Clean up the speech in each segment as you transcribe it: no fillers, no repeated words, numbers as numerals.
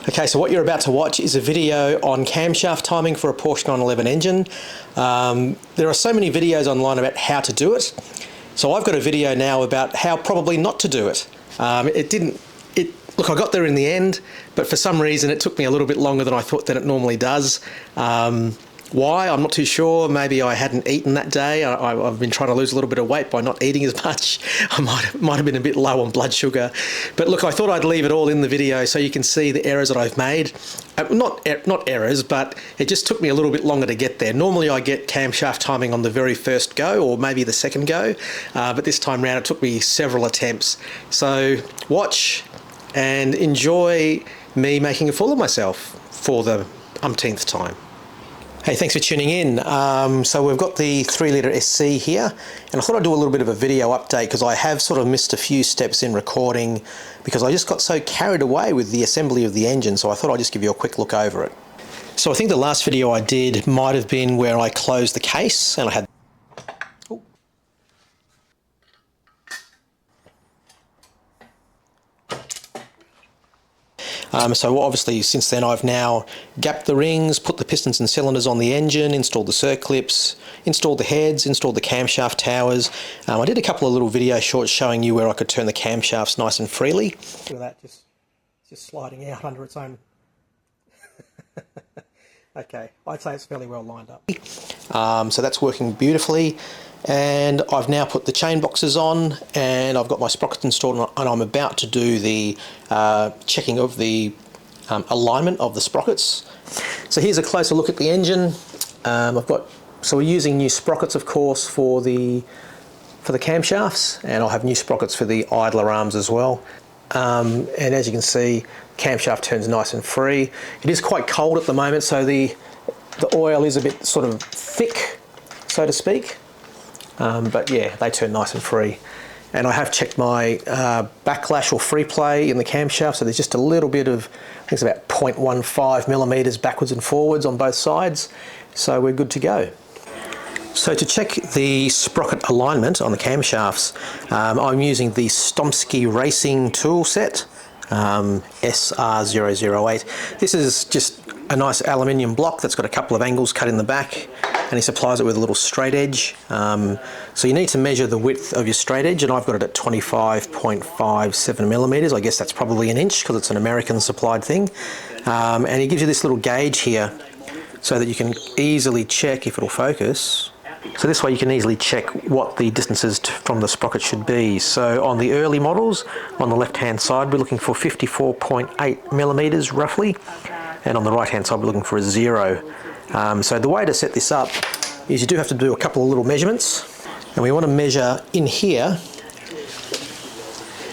Okay, so what you're about to watch is a video on camshaft timing for a Porsche 911 engine. There are so many videos online about how to do it. So I've got a video now about how probably not to do it. Look, I got there in the end, but for some reason it took me a little bit longer than I thought that it normally does. Why? I'm not too sure. Maybe I hadn't eaten that day. I've been trying to lose a little bit of weight by not eating as much. I might have been a bit low on blood sugar. But look, I thought I'd leave it all in the video so you can see the errors that I've made. Not errors, but it just took me a little bit longer to get there. Normally I get camshaft timing on the very first go, or maybe the second go, but this time round it took me several attempts. So watch and enjoy me making a fool of myself for the umpteenth time. Hey, thanks for tuning in. So we've got the 3-litre SC here, and I thought I'd do a little bit of a video update because I have sort of missed a few steps in recording because I just got so carried away with the assembly of the engine, so I thought I'd just give you a quick look over it. So I think the last video I did might have been where I closed the case and I had... So obviously since then I've now gapped the rings, put the pistons and cylinders on the engine, installed the circlips, installed the heads, installed the camshaft towers. I did a couple of little video shorts showing you where I could turn the camshafts nice and freely. Look at that, just sliding out under its own. Okay, I'd say it's fairly well lined up. So that's working beautifully. And I've now put the chain boxes on and I've got my sprockets installed and I'm about to do the checking of the alignment of the sprockets. So here's a closer look at the engine. So we're using new sprockets, of course, for the camshafts, and I'll have new sprockets for the idler arms as well. And as you can see, camshaft turns nice and free. It is quite cold at the moment, so the oil is a bit sort of thick, so to speak. But yeah, they turn nice and free. And I have checked my backlash or free play in the camshaft, so there's just a little bit of, I think it's about 0.15 millimeters backwards and forwards on both sides, so we're good to go. So to check the sprocket alignment on the camshafts, I'm using the Stomsky Racing tool set, SR008. This is just a nice aluminium block that's got a couple of angles cut in the back, and he supplies it with a little straight edge. So you need to measure the width of your straight edge, and I've got it at 25.57 millimeters. I guess that's probably an inch because it's an American supplied thing. And he gives you this little gauge here so that you can easily check if it'll focus. So this way you can easily check what the distances from the sprocket should be. So on the early models, on the left hand side, we're looking for 54.8 millimeters roughly, and on the right hand side we're looking for a 0. So the way to set this up is you do have to do a couple of little measurements, and we want to measure in here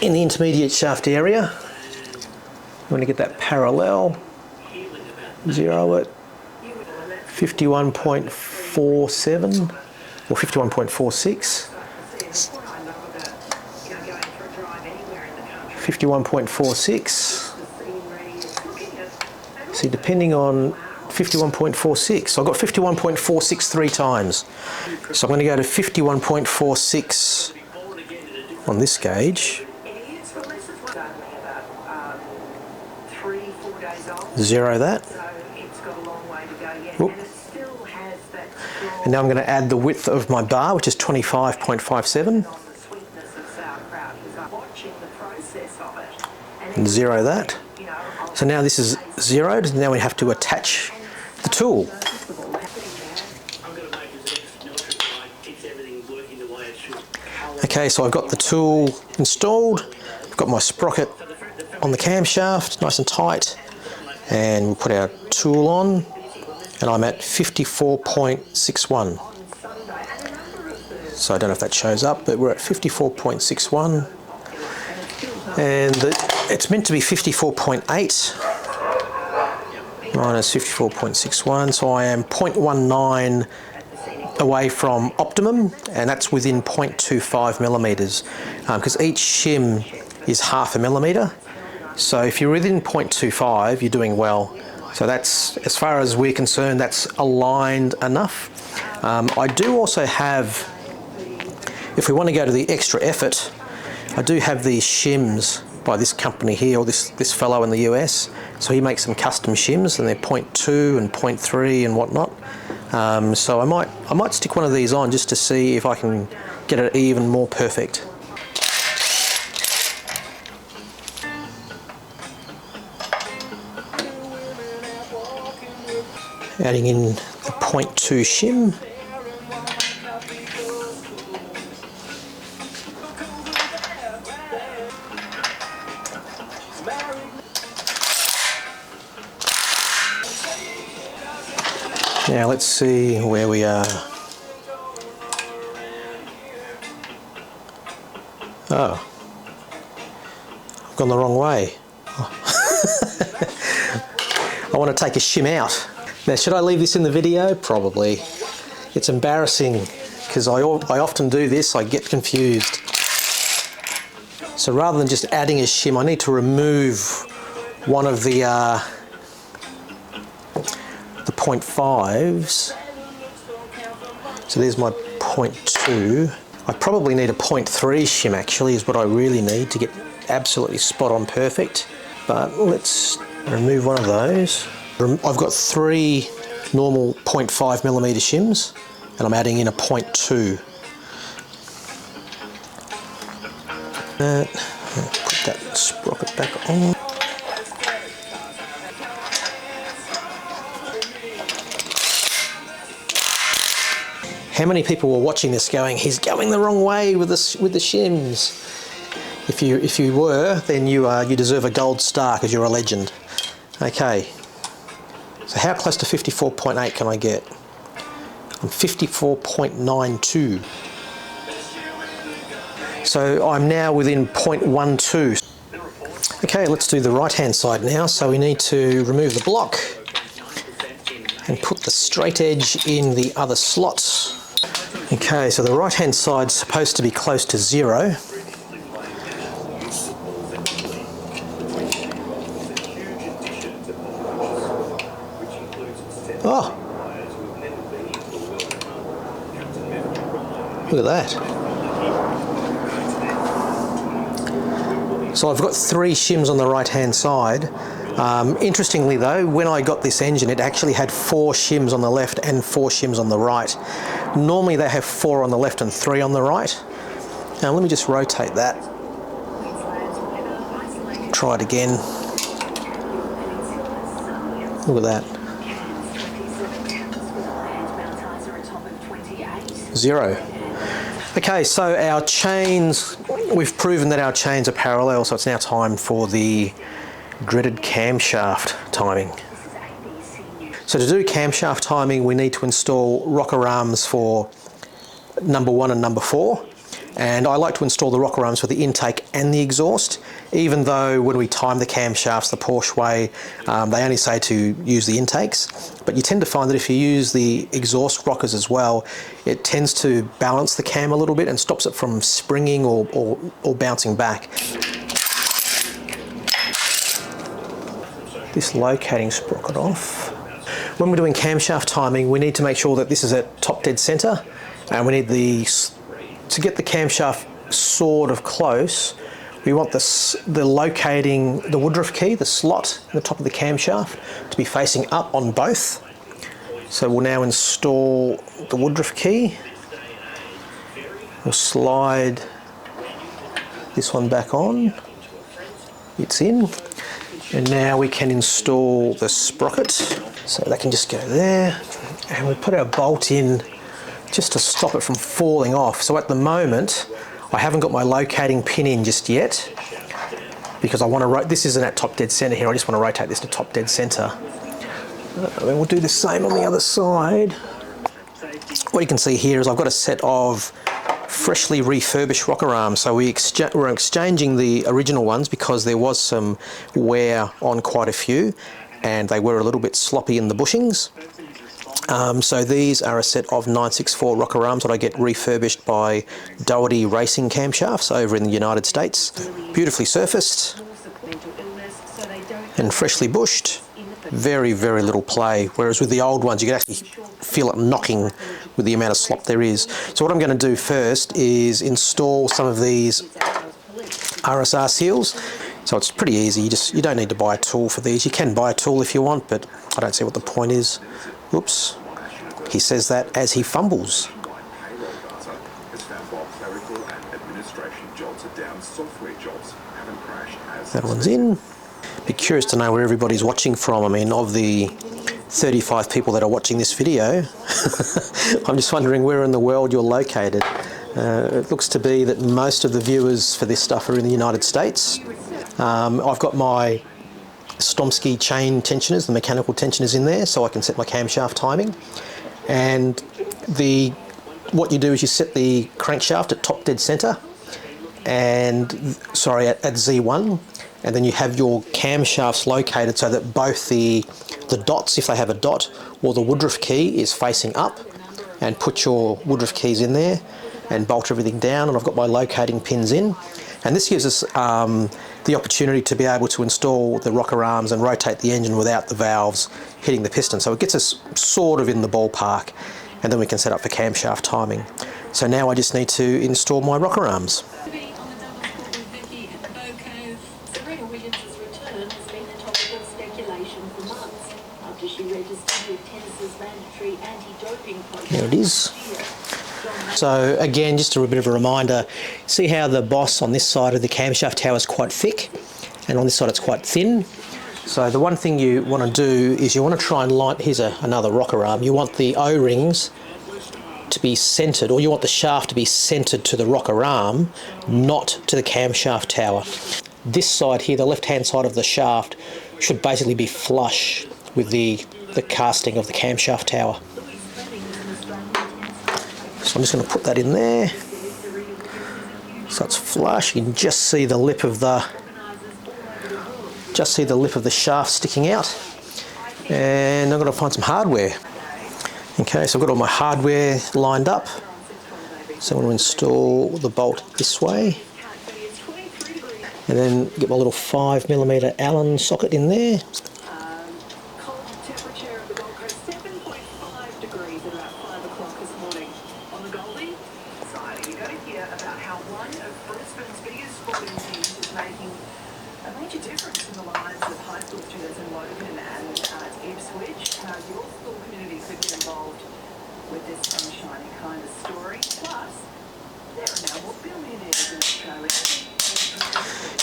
in the intermediate shaft area. We want to get that parallel, 0 at 51.47 or 51.46, 51.46. See, depending on 51.46, so I've got 51.46 3 times. So I'm going to go to 51.46 on this gauge. 0 that. Oop. And now I'm going to add the width of my bar, which is 25.57. And 0 that. So now this is 0'd, now we have to attach the tool. Okay, so I've got the tool installed, I've got my sprocket on the camshaft, nice and tight, and we'll put our tool on, and I'm at 54.61. So I don't know if that shows up, but we're at 54.61, and it's meant to be 54.8 minus 54.61, so I am 0.19 away from optimum, and that's within 0.25 millimeters, because each shim is half a millimeter. So if you're within 0.25, you're doing well. So that's, as far as we're concerned, that's aligned enough. I do also have, if we want to go to the extra effort, I do have these shims by this company here, or this fellow in the US. So he makes some custom shims, and they're 0.2 and 0.3 and whatnot. So I might stick one of these on just to see if I can get it even more perfect. Adding in the 0.2 shim. Now let's see where we are. Oh, I've gone the wrong way. I want to take a shim out. Now, should I leave this in the video? Probably. It's embarrassing because I often do this, I get confused. So rather than just adding a shim, I need to remove one of the 0.5s. So there's my 0.2. I probably need a 0.3 shim actually, is what I really need to get absolutely spot on perfect. But let's remove one of those. I've got 3 normal 0.5mm shims, and I'm adding in a 0.2. Put that sprocket back on. How many people were watching this going, he's going the wrong way with the shims? If you were, then you deserve a gold star because you're a legend. Okay. So how close to 54.8 can I get? I'm 54.92. So I'm now within 0.12. Okay, let's do the right hand side now. So we need to remove the block and put the straight edge in the other slot. Okay, so the right hand side's supposed to be close to 0. Oh, look at that. So I've got 3 shims on the right hand side. Interestingly though, when I got this engine, it actually had 4 shims on the left and 4 shims on the right. Normally they have 4 on the left and 3 on the right. Now let me just rotate that. Try it again. Look at that. 0. Okay, so our chains, we've proven that our chains are parallel, so it's now time for the dreaded camshaft timing. So to do camshaft timing, we need to install rocker arms for number 1 and number 4. And I like to install the rocker arms for the intake and the exhaust, even though when we time the camshafts the Porsche way, they only say to use the intakes. But you tend to find that if you use the exhaust rockers as well, it tends to balance the cam a little bit and stops it from springing or bouncing back. This locating sprocket off. When we're doing camshaft timing, we need to make sure that this is at top dead center, and we need to get the camshaft sort of close, we want the locating, the woodruff key, the slot in the top of the camshaft, to be facing up on both. So we'll now install the woodruff key. We'll slide this one back on. It's in. And now we can install the sprocket. So that can just go there. And we put our bolt in just to stop it from falling off. So at the moment, I haven't got my locating pin in just yet because I want to, this isn't at top dead center here, I just want to rotate this to top dead center. And then we'll do the same on the other side. What you can see here is I've got a set of freshly refurbished rocker arms. So we're exchanging the original ones because there was some wear on quite a few and they were a little bit sloppy in the bushings. So these are a set of 964 rocker arms that I get refurbished by Doherty Racing Camshafts over in the United States. Beautifully surfaced and freshly bushed. Very, very little play, whereas with the old ones you can actually feel it knocking with the amount of slop there is. So what I'm going to do first is install some of these RSR seals. So it's pretty easy. You don't need to buy a tool for these. You can buy a tool if you want, but I don't see what the point is. Oops. He says that as he fumbles. That one's in. Be curious to know where everybody's watching from. I mean, of the 35 people that are watching this video, I'm just wondering where in the world you're located. It looks to be that most of the viewers for this stuff are in the United States. I've got my Stomsky chain tensioners, the mechanical tensioners in there, so I can set my camshaft timing. And what you do is you set the crankshaft at top dead center, and sorry, at Z1, and then you have your camshafts located so that both the dots, if they have a dot, or the Woodruff key is facing up, and put your Woodruff keys in there and bolt everything down. And I've got my locating pins in, and this gives us the opportunity to be able to install the rocker arms and rotate the engine without the valves hitting the piston. So it gets us sort of in the ballpark, and then we can set up for camshaft timing. So now I just need to install my rocker arms. There it is. So again, just a bit of a reminder, see how the boss on this side of the camshaft tower is quite thick, and on this side it's quite thin. So the one thing you want to do is you want to try and line, here's another rocker arm, you want the O-rings to be centred, or you want the shaft to be centred to the rocker arm, not to the camshaft tower. This side here, the left-hand side of the shaft, should basically be flush with the casting of the camshaft tower. So I'm just going to put that in there, so it's flush. You can just see the lip of the shaft sticking out, and I'm going to find some hardware. Okay, so I've got all my hardware lined up. So I'm going to install the bolt this way, and then get my little 5mm Allen socket in there.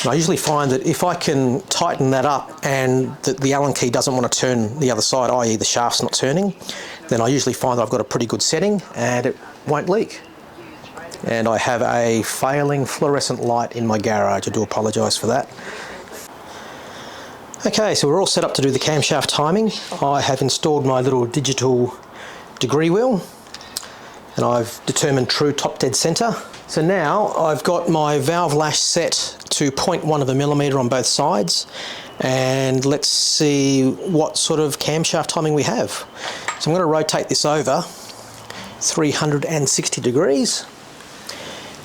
I usually find that if I can tighten that up and the Allen key doesn't want to turn the other side, i.e. the shaft's not turning, then I usually find that I've got a pretty good setting and it won't leak. And I have a failing fluorescent light in my garage. I do apologise for that. Okay, so we're all set up to do the camshaft timing. I have installed my little digital degree wheel, and I've determined true top dead centre. So now I've got my valve lash set to 0.1 of a millimetre on both sides, and let's see what sort of camshaft timing we have. So I'm going to rotate this over 360 degrees.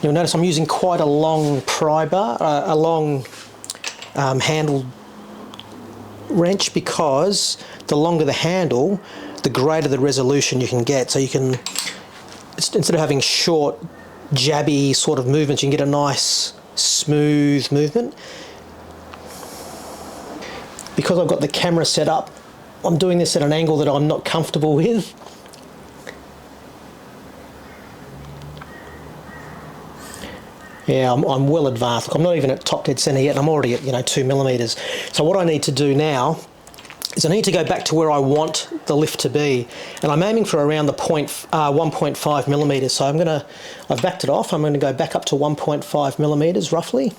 You'll notice I'm using quite a long pry bar, a long handled wrench, because the longer the handle, the greater the resolution you can get. So you can, instead of having short, jabby sort of movements, you can get a nice, smooth movement. Because I've got the camera set up, I'm doing this at an angle that I'm not comfortable with. Yeah, I'm well advanced. Look, I'm not even at top dead centre yet, and I'm already at 2mm. So what I need to do now is I need to go back to where I want the lift to be, and I'm aiming for around the 1.5mm. So I've backed it off. I'm going to go back up to 1.5mm roughly.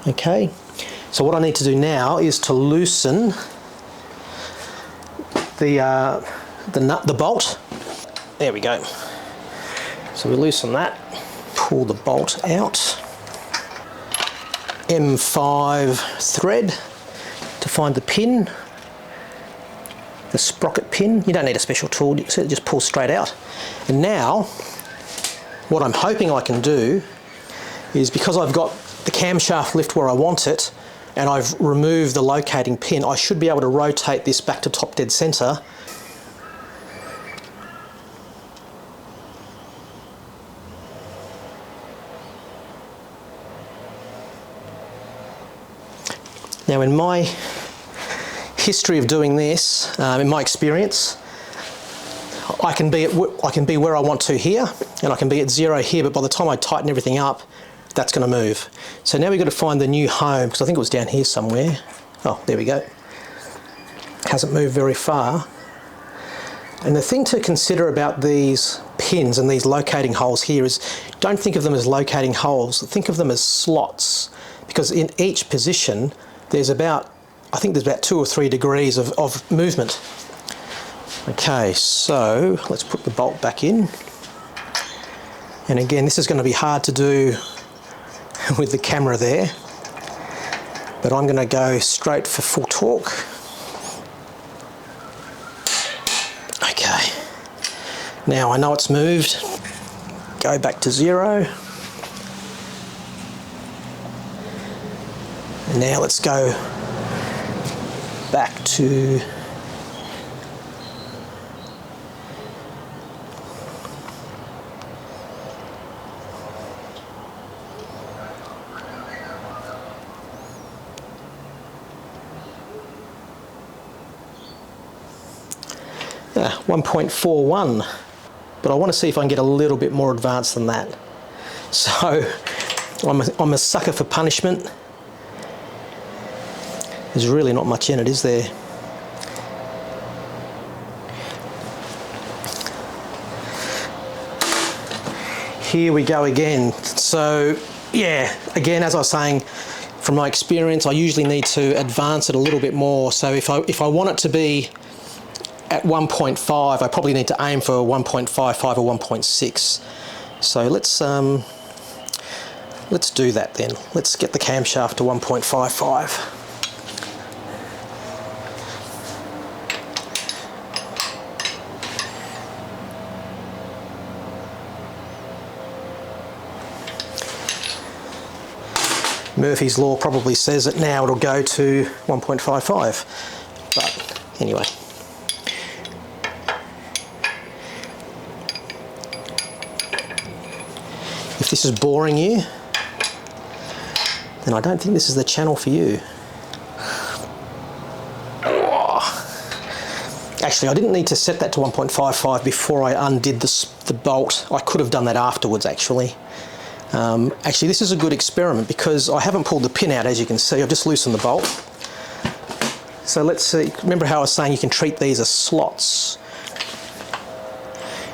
Okay. So what I need to do now is to loosen the bolt. There we go. So we loosen that, pull the bolt out, M5 thread to find the pin, the sprocket pin. You don't need a special tool, you just pull straight out. And now, what I'm hoping I can do is, because I've got the camshaft lift where I want it, and I've removed the locating pin, I should be able to rotate this back to top dead centre. Now in my history of doing this, in my experience, I can be where I want to here, and I can be at 0 here, but by the time I tighten everything up, that's going to move. So now we've got to find the new home, because I think it was down here somewhere. Oh, there we go. Hasn't moved very far. And the thing to consider about these pins and these locating holes here is, don't think of them as locating holes, think of them as slots, because in each position there's about, I think there's about 2 or 3 degrees of movement. Okay, so let's put the bolt back in. And again, this is going to be hard to do with the camera there, but I'm going to go straight for full torque. Okay, now I know it's moved. Go back to 0. And now let's go back to yeah, 1.41, but I want to see if I can get a little bit more advanced than that. So I'm a sucker for punishment. There's really not much in it, is there? Here we go again. So yeah, again, as I was saying, from my experience, I usually need to advance it a little bit more. So if I want it to be at 1.5, I probably need to aim for 1.55 or 1.6. So let's do that then. Let's get the camshaft to 1.55. Murphy's Law probably says that now it'll go to 1.55, but anyway. If this is boring you, then I don't think this is the channel for you. Actually, I didn't need to set that to 1.55 before I undid the bolt. I could have done that afterwards, actually. Actually, this is a good experiment because I haven't pulled the pin out, as you can see. I've just loosened the bolt. So let's see. Remember how I was saying you can treat these as slots?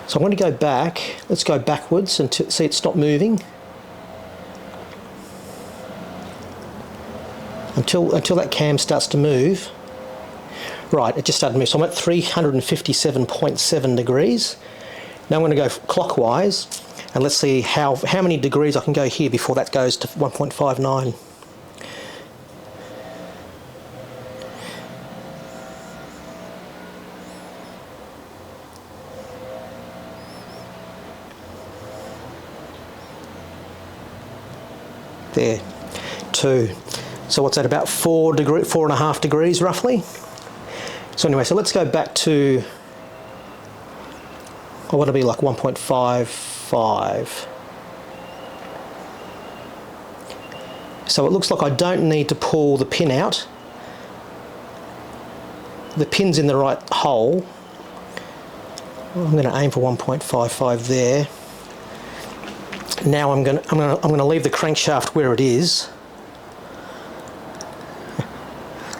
So I'm going to go back. Let's go backwards and see it stop moving. Until that cam starts to move. Right, it just started to move. So I'm at 357.7 degrees. Now I'm going to go clockwise. And let's see how many degrees I can go here before that goes to 1.59. There, 2. So what's that, about 4.5 degrees roughly? So anyway, so let's go back to, I want to be like 1.55. So it looks like I don't need to pull the pin out. The pin's in the right hole. I'm going to aim for 1.55 there. Now I'm going to leave the crankshaft where it is.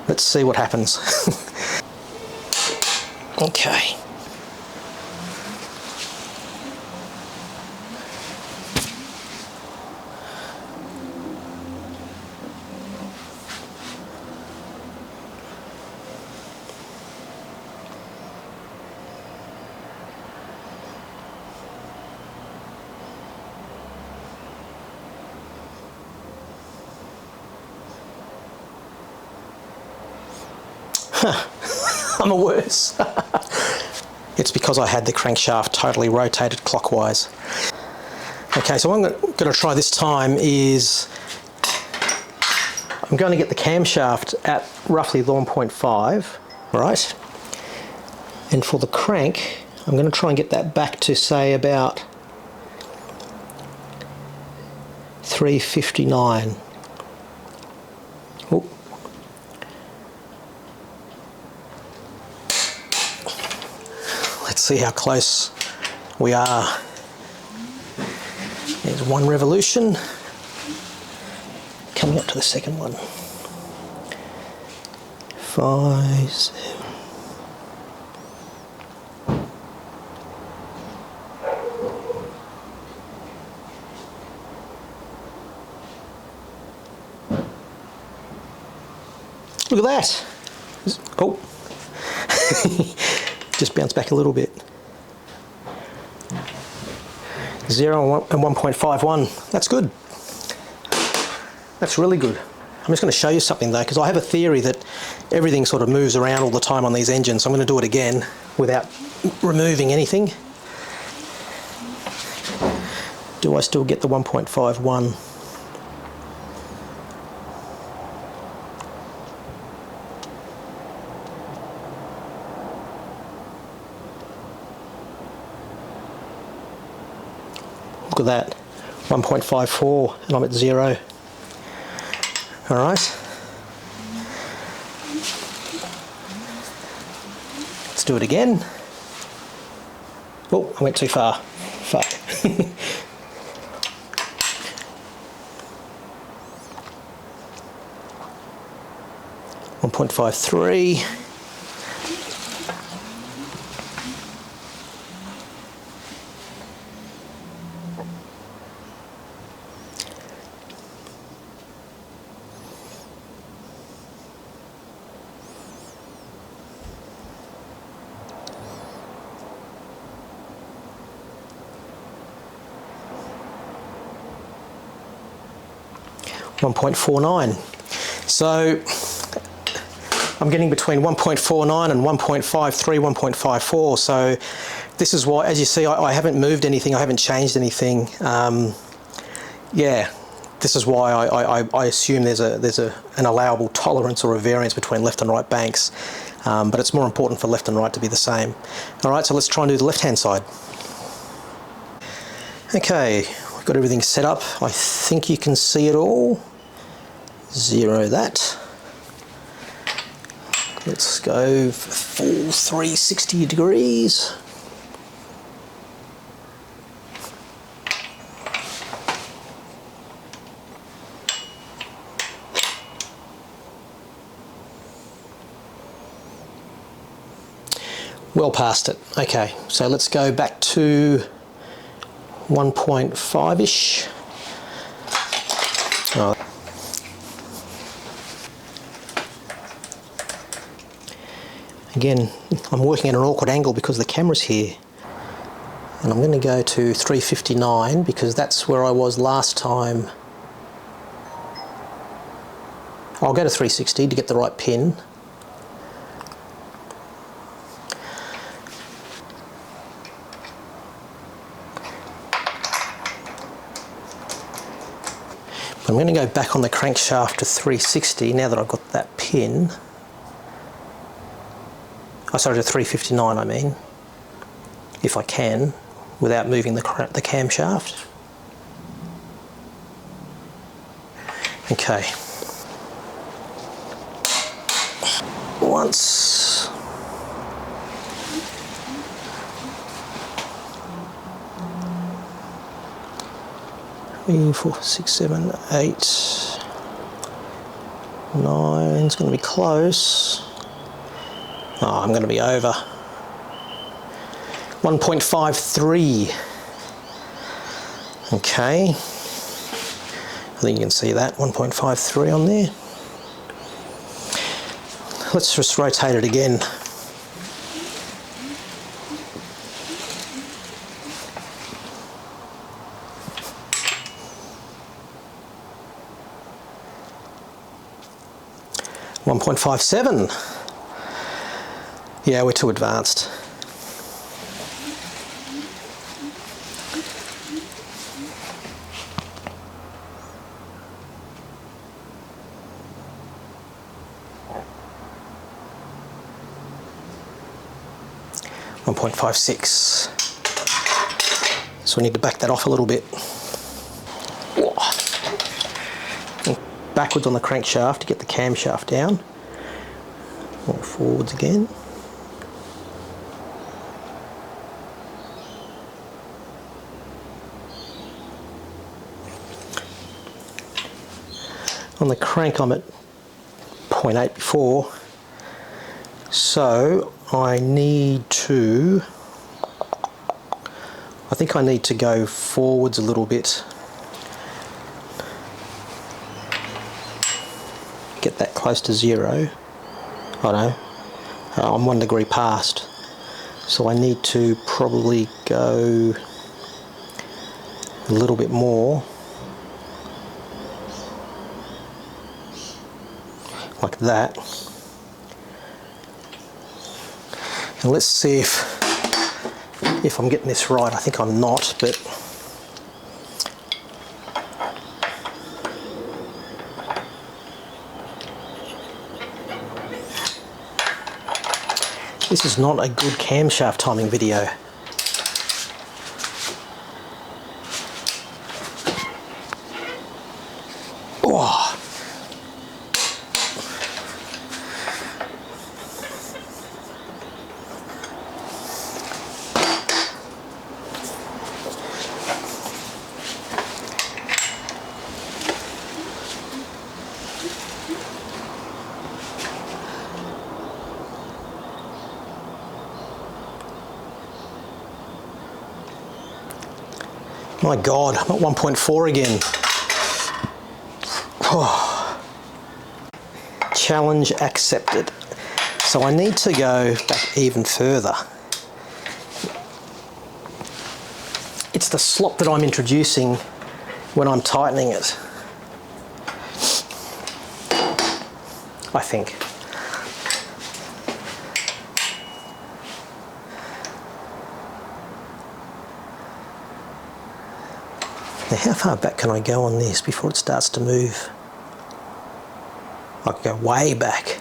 Let's see what happens. Okay. I'm a worse. It's because I had the crankshaft totally rotated clockwise. Okay, so what I'm going to try this time is I'm going to get the camshaft at roughly 1.5, right? And for the crank, I'm going to try and get that back to, say, about 359. Oh, see how close we are. There's one revolution. Coming up to the second one. 5, 7. Look at that. Oh, just bounced back a little bit. 0 and 1.51. That's good. That's really good. I'm just going to show you something though, because I have a theory that everything sort of moves around all the time on these engines. So I'm going to do it again without removing anything. Do I still get the 1.51? Look at that, 1.54, and I'm at 0. All right. Let's do it again. Oh, I went too far. Fuck. 1.53. .49. So I'm getting between 1.49 and 1.53, 1.54. So this is why, as you see, I haven't moved anything, I haven't changed anything. Yeah, this is why I assume there's an allowable tolerance or a variance between left and right banks. But it's more important for left and right to be the same. All right, so let's try and do the left-hand side. Okay, we've got everything set up. I think you can see it all. 0 that. Let's go for full 360 degrees. Well past it. Okay, so let's go back to 1.5-ish. Oh. Again, I'm working at an awkward angle because the camera's here. And I'm going to go to 359 because that's where I was last time. I'll go to 360 to get the right pin. I'm going to go back on the crankshaft to 360 now that I've got that pin. Oh, sorry, to 359 I mean, if I can, without moving the camshaft. Okay. Once. Three, 4, 6, 7, 8, 9. It's going to be close. Oh, I'm going to be over. 1.53. Okay. I think you can see that, 1.53 on there. Let's just rotate it again. .57. Yeah, we're too advanced. .56. So we need to back that off a little bit. Backwards on the crankshaft to get the camshaft down. Or forwards again. On the crank I'm at 0.8 before, so I think I need to go forwards a little bit. Get that close to 0. I know, I'm 1 degree past, so I need to probably go a little bit more, like that. And let's see if I'm getting this right. I think I'm not, but this is not a good camshaft timing video. Oh. My God, I'm at 1.4 again. Oh. Challenge accepted. So I need to go back even further. It's the slop that I'm introducing when I'm tightening it, I think. Now, how far back can I go on this before it starts to move? I can go way back.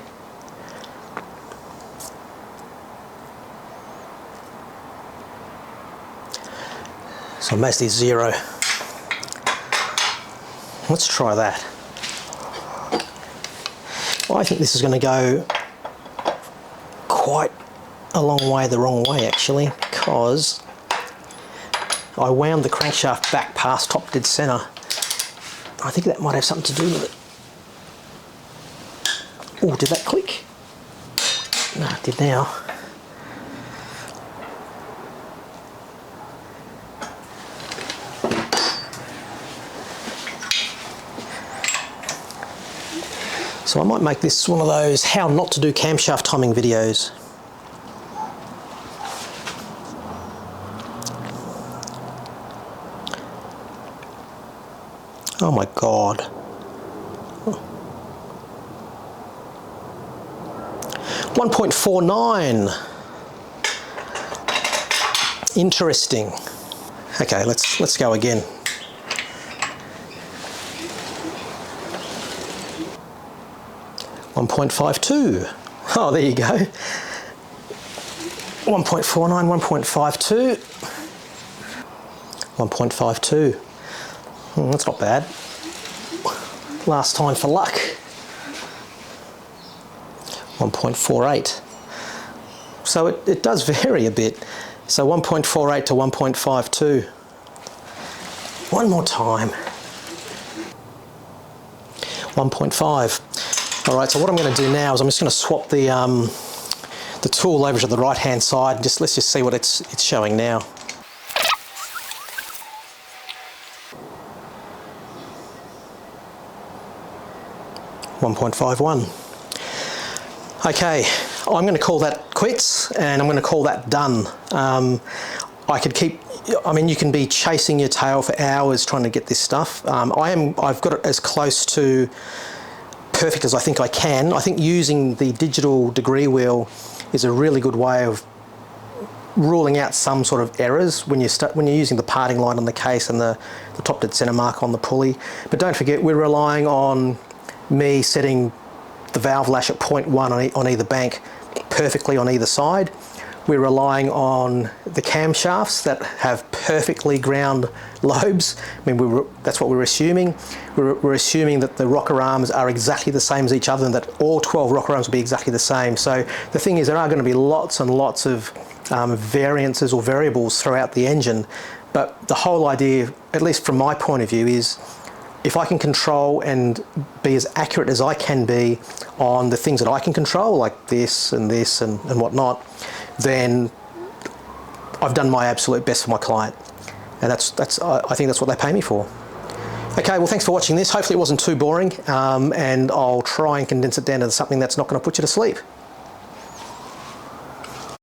So basically 0. Let's try that. I think this is going to go quite a long way the wrong way, actually, because I wound the crankshaft back past top dead centre. I think that might have something to do with it. Oh, did that click? No, it did now. So I might make this one of those how not to do camshaft timing videos. Oh my God. 1.49. Interesting. Okay, let's go again. 1.52. Oh, there you go. 1.49, 1.52. 1.52. That's not bad. Last time for luck. 1.48. So it does vary a bit. So 1.48 to 1.52. One more time. 1.5. All right, so what I'm going to do now is I'm just going to swap the tool over to the right hand side. Let's just see what it's showing now. 1.51. Okay, I'm going to call that quits, and I'm going to call that done. I could keep, I mean, you can be chasing your tail for hours trying to get this stuff. I've got it as close to perfect as I think I can. I think using the digital degree wheel is a really good way of ruling out some sort of errors when you're using the parting line on the case and the top dead center mark on the pulley. But don't forget, we're relying on me setting the valve lash at 0.1 on either bank perfectly on either side. We're relying on the camshafts that have perfectly ground lobes. I mean, that's what we're assuming. We're assuming that the rocker arms are exactly the same as each other and that all 12 rocker arms will be exactly the same. So the thing is, there are going to be lots and lots of variances or variables throughout the engine. But the whole idea, at least from my point of view, is if I can control and be as accurate as I can be on the things that I can control, like this and whatnot, then I've done my absolute best for my client. And I think that's what they pay me for. Okay, well, thanks for watching this. Hopefully it wasn't too boring, and I'll try and condense it down to something that's not going to put you to sleep.